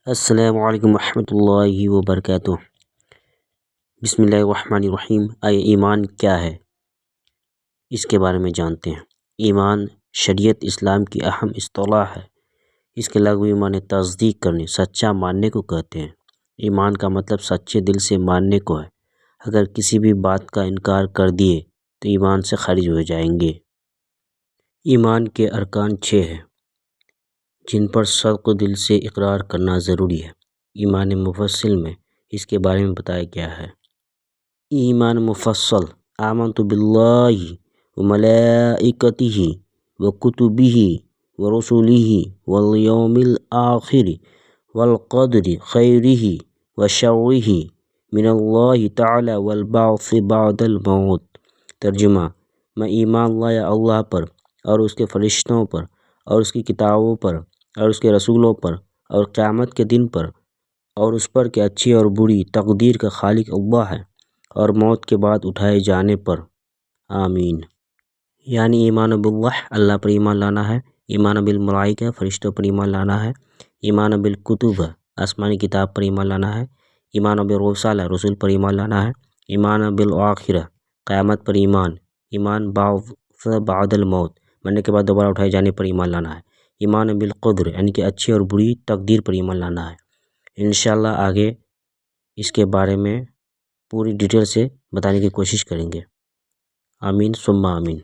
السلام علیکم ورحمۃ اللہ وبرکاتہ۔ بسم اللہ الرحمن الرحیم۔ ایمان کیا ہے، اس کے بارے میں جانتے ہیں۔ ایمان شریعت اسلام کی اہم اصطلاح ہے۔ اس کے لغوی معنی تصدیق کرنے، سچا ماننے کو کہتے ہیں۔ ایمان کا مطلب سچے دل سے ماننے کو ہے۔ اگر کسی بھی بات کا انکار کر دیے تو ایمان سے خارج ہو جائیں گے۔ ایمان کے ارکان 6 ہیں، جن پر صدق دل سے اقرار کرنا ضروری ہے۔ ایمان مفصل میں اس کے بارے میں بتایا گیا ہے۔ ایمان مفصل: آمنت باللہ وملائکتہ وکتبہ ورسلہ والیوم الآخر والقدر خیرہ وشرہ من اللہ تعالی والبعث بعد الموت۔ ترجمہ: میں ایمان لایا اللہ پر اور اس کے فرشتوں پر اور اس کی کتابوں پر اور اس کے رسولوں پر اور قیامت کے دن پر، اور اس پر کہ اچھی اور بری تقدیر کا خالق اللہ ہے، اور موت کے بعد اٹھائے جانے پر۔ آمین۔ یعنی ایمان باللہ، اللہ پر ایمان لانا ہے۔ ایمان بالملائکہ، فرشتوں پر ایمان لانا ہے۔ ایمان بالکتب، آسمانی کتاب پر ایمان لانا ہے۔ ایمان بالرسل، رسول پر ایمان لانا ہے۔ ایمان بالآخرہ، قیامت پر ایمان۔ ایمان بعد الموت، مرنے کے بعد دوبارہ اٹھائے جانے پر ایمان لانا ہے۔ ایمان بالقدر، یعنی کہ اچھی اور بری تقدیر پر ایمان لانا ہے۔ انشاءاللہ آگے اس کے بارے میں پوری ڈیٹیل سے بتانے کی کوشش کریں گے۔ آمین ثم آمین۔